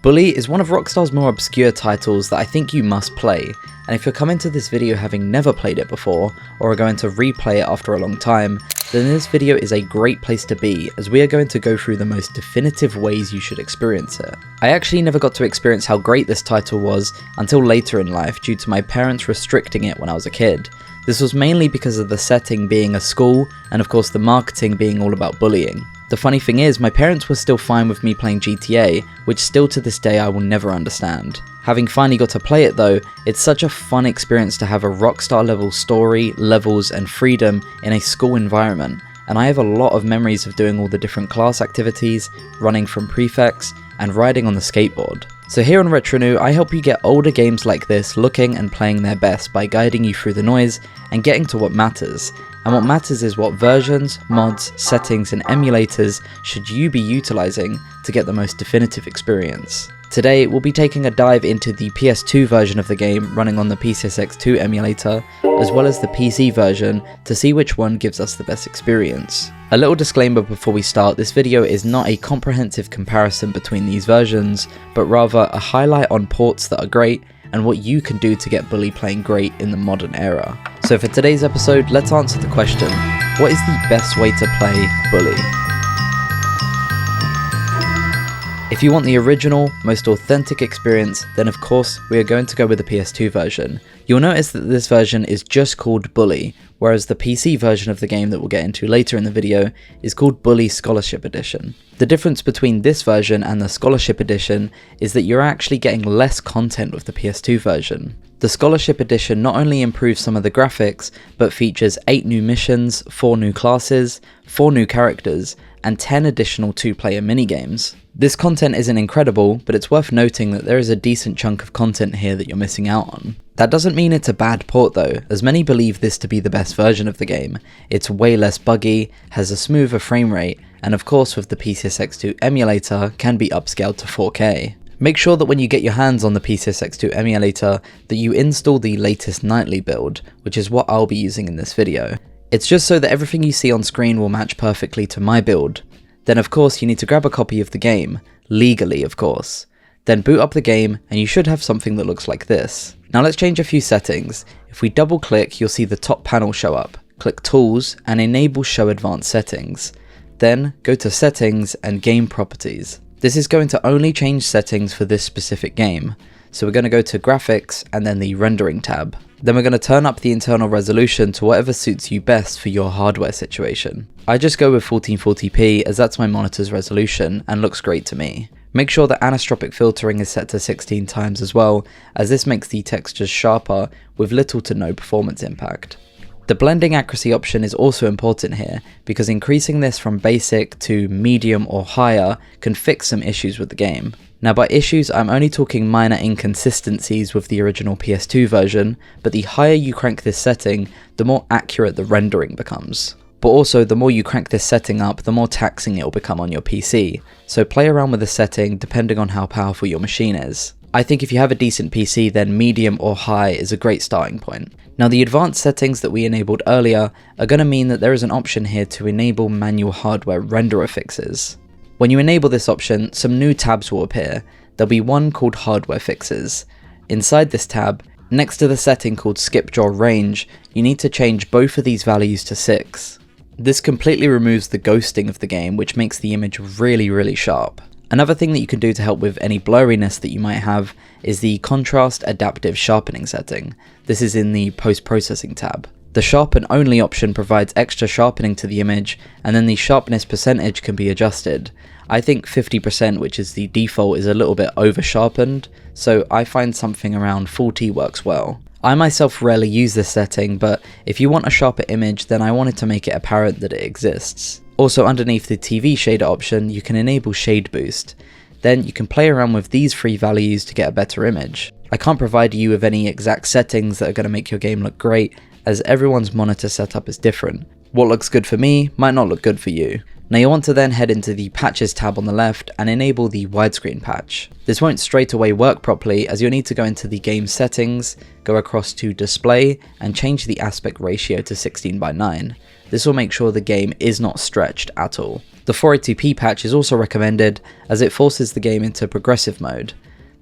Bully is one of Rockstar's more obscure titles that I think you must play, and if you're coming to this video having never played it before, or are going to replay it after a long time, then this video is a great place to be, as we are going to go through the most definitive ways you should experience it. I actually never got to experience how great this title was until later in life due to my parents restricting it when I was a kid. This was mainly because of the setting being a school, and of course the marketing being all about bullying. The funny thing is, my parents were still fine with me playing GTA, which still to this day I will never understand. Having finally got to play it though, it's such a fun experience to have a Rockstar level story, levels and freedom in a school environment, and I have a lot of memories of doing all the different class activities, running from prefects, and riding on the skateboard. So here on Retronew, I help you get older games like this looking and playing their best by guiding you through the noise and getting to what matters. And what matters is what versions, mods, settings and emulators should you be utilizing to get the most definitive experience. Today we'll be taking a dive into the PS2 version of the game running on the PCSX2 emulator, as well as the PC version to see which one gives us the best experience. A little disclaimer before we start, this video is not a comprehensive comparison between these versions, but rather a highlight on ports that are great and what you can do to get Bully playing great in the modern era. So for today's episode, let's answer the question, what is the best way to play Bully? If you want the original, most authentic experience, then of course we are going to go with the PS2 version. You'll notice that this version is just called Bully, whereas the PC version of the game that we'll get into later in the video is called Bully Scholarship Edition. The difference between this version and the Scholarship Edition is that you're actually getting less content with the PS2 version. The Scholarship Edition not only improves some of the graphics, but features 8 new missions, 4 new classes, 4 new characters, and 10 additional 2-player minigames. This content isn't incredible, but it's worth noting that there is a decent chunk of content here that you're missing out on. That doesn't mean it's a bad port though, as many believe this to be the best version of the game. It's way less buggy, has a smoother frame rate, and of course with the PCSX2 emulator can be upscaled to 4K. Make sure that when you get your hands on the PCSX2 emulator that you install the latest nightly build, which is what I'll be using in this video. It's just so that everything you see on screen will match perfectly to my build. Then of course you need to grab a copy of the game, legally of course. Then boot up the game and you should have something that looks like this. Now let's change a few settings. If we double click, you'll see the top panel show up. Click Tools and enable Show Advanced Settings. Then go to Settings and Game Properties. This is going to only change settings for this specific game. So we're going to go to Graphics and then the Rendering tab. Then we're going to turn up the internal resolution to whatever suits you best for your hardware situation. I just go with 1440p as that's my monitor's resolution and looks great to me. Make sure that anisotropic filtering is set to 16 times as well, as this makes the textures sharper with little to no performance impact. The blending accuracy option is also important here, because increasing this from basic to medium or higher can fix some issues with the game. Now by issues, I'm only talking minor inconsistencies with the original PS2 version, but the higher you crank this setting, the more accurate the rendering becomes. But also, the more you crank this setting up, the more taxing it will become on your PC, so play around with the setting depending on how powerful your machine is. I think if you have a decent PC, then medium or high is a great starting point. Now the advanced settings that we enabled earlier are going to mean that there is an option here to enable manual hardware renderer fixes. When you enable this option, some new tabs will appear. There'll be one called Hardware Fixes. Inside this tab, next to the setting called Skip Draw Range, you need to change both of these values to 6. This completely removes the ghosting of the game, which makes the image really sharp. Another thing that you can do to help with any blurriness that you might have is the Contrast Adaptive Sharpening setting. This is in the Post-Processing tab. The Sharpen Only option provides extra sharpening to the image, and then the sharpness percentage can be adjusted. I think 50%, which is the default, is a little bit over sharpened, so I find something around 40 works well. I myself rarely use this setting, but if you want a sharper image, then I wanted to make it apparent that it exists. Also underneath the TV shader option, you can enable Shade Boost. Then you can play around with these 3 values to get a better image. I can't provide you with any exact settings that are going to make your game look great, as everyone's monitor setup is different. What looks good for me might not look good for you. Now you want to then head into the Patches tab on the left and enable the widescreen patch. This won't straight away work properly, as you'll need to go into the game settings, go across to display and change the aspect ratio to 16:9. This will make sure the game is not stretched at all. The 482p patch is also recommended as it forces the game into progressive mode.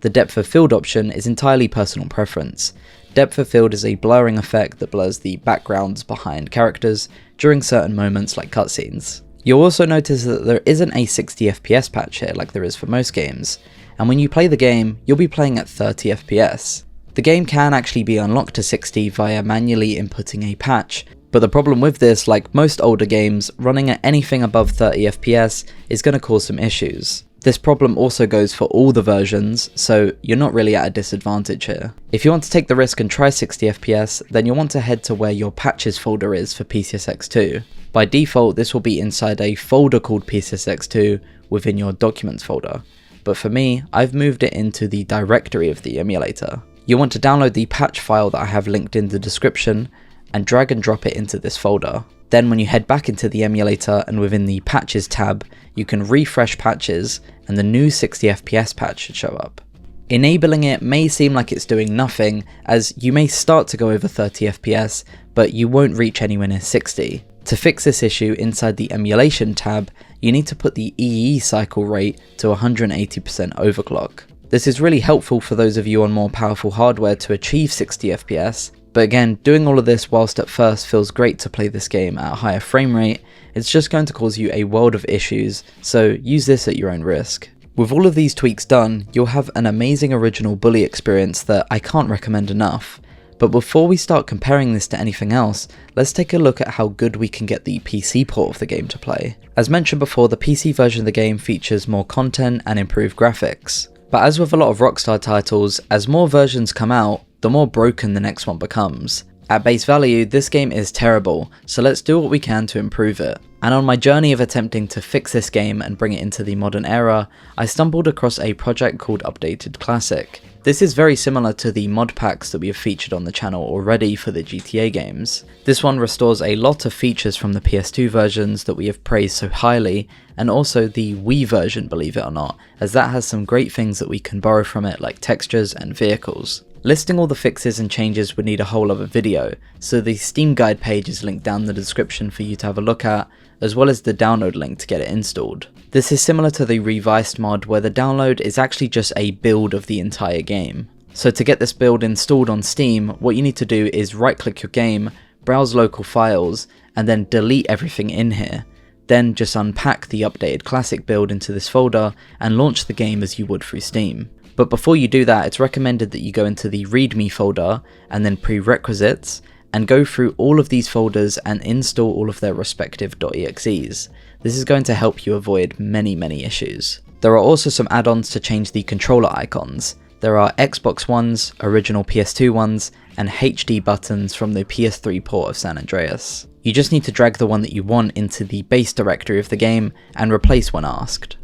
The depth of field option is entirely personal preference. Depth of field is a blurring effect that blurs the backgrounds behind characters during certain moments like cutscenes. You'll also notice that there isn't a 60 FPS patch here like there is for most games, and when you play the game, you'll be playing at 30 FPS. The game can actually be unlocked to 60 via manually inputting a patch, but the problem with this, like most older games, running at anything above 30 FPS is going to cause some issues. This problem also goes for all the versions, so you're not really at a disadvantage here. If you want to take the risk and try 60 FPS, then you'll want to head to where your patches folder is for PCSX2. By default, this will be inside a folder called PCSX2 within your documents folder, but for me, I've moved it into the directory of the emulator. You'll want to download the patch file that I have linked in the description and drag and drop it into this folder. Then when you head back into the emulator and within the patches tab, you can refresh patches and the new 60 FPS patch should show up. Enabling it may seem like it's doing nothing, as you may start to go over 30 FPS, but you won't reach anywhere near 60. To fix this issue inside the emulation tab, you need to put the EE cycle rate to 180% overclock. This is really helpful for those of you on more powerful hardware to achieve 60 FPS, but again, doing all of this whilst at first feels great to play this game at a higher frame rate, it's just going to cause you a world of issues, so use this at your own risk. With all of these tweaks done, you'll have an amazing original Bully experience that I can't recommend enough. But before we start comparing this to anything else, let's take a look at how good we can get the PC port of the game to play. As mentioned before, the PC version of the game features more content and improved graphics. But as with a lot of Rockstar titles, as more versions come out, the more broken the next one becomes. At base value, this game is terrible, so let's do what we can to improve it. And on my journey of attempting to fix this game and bring it into the modern era, I stumbled across a project called Updated Classic. This is very similar to the mod packs that we have featured on the channel already for the GTA games. This one restores a lot of features from the PS2 versions that we have praised so highly, and also the Wii version, believe it or not, as that has some great things that we can borrow from it like textures and vehicles. Listing all the fixes and changes would need a whole other video, so the Steam guide page is linked down in the description for you to have a look at, as well as the download link to get it installed. This is similar to the Revised mod where the download is actually just a build of the entire game. So to get this build installed on Steam, what you need to do is right click your game, browse local files, and then delete everything in here. Then just unpack the Updated Classic build into this folder and launch the game as you would through Steam. But before you do that, it's recommended that you go into the README folder and then prerequisites and go through all of these folders and install all of their respective .exes. This is going to help you avoid many issues. There are also some add-ons to change the controller icons. There are Xbox ones, original PS2 ones, and HD buttons from the PS3 port of San Andreas. You just need to drag the one that you want into the base directory of the game and replace when asked.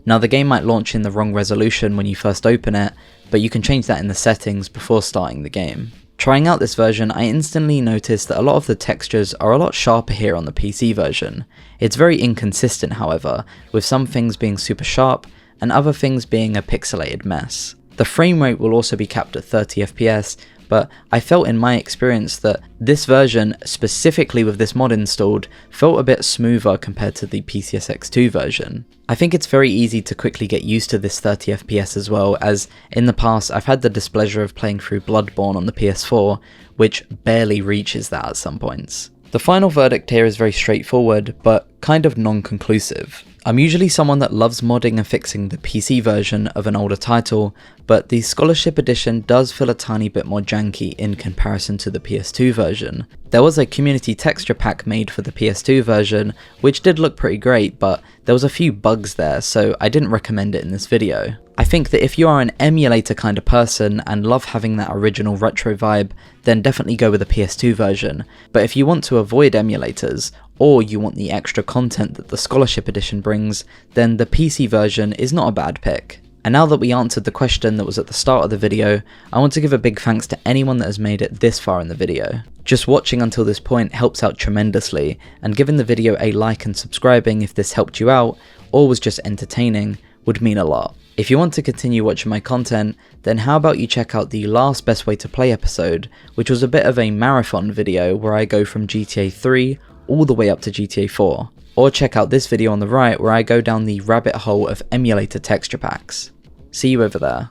Now the game might launch in the wrong resolution when you first open it, but you can change that in the settings before starting the game. Trying out this version, I instantly noticed that a lot of the textures are a lot sharper here on the PC version. It's very inconsistent however, with some things being super sharp and other things being a pixelated mess. The frame rate will also be capped at 30 FPS, but I felt in my experience that this version, specifically with this mod installed, felt a bit smoother compared to the PCSX2 version. I think it's very easy to quickly get used to this 30 FPS as well, as in the past I've had the displeasure of playing through Bloodborne on the PS4, which barely reaches that at some points. The final verdict here is very straightforward, but kind of non-conclusive. I'm usually someone that loves modding and fixing the PC version of an older title, but the Scholarship Edition does feel a tiny bit more janky in comparison to the PS2 version. There was a community texture pack made for the PS2 version, which did look pretty great, but there was a few bugs there, so I didn't recommend it in this video. I think that if you are an emulator kind of person and love having that original retro vibe, then definitely go with the PS2 version, but if you want to avoid emulators, or you want the extra content that the Scholarship Edition brings, then the PC version is not a bad pick. And now that we answered the question that was at the start of the video, I want to give a big thanks to anyone that has made it this far in the video. Just watching until this point helps out tremendously, and giving the video a like and subscribing if this helped you out, or was just entertaining, would mean a lot. If you want to continue watching my content, then how about you check out the last Best Way to Play episode, which was a bit of a marathon video where I go from GTA 3 all the way up to GTA 4. Or check out this video on the right where I go down the rabbit hole of emulator texture packs. See you over there.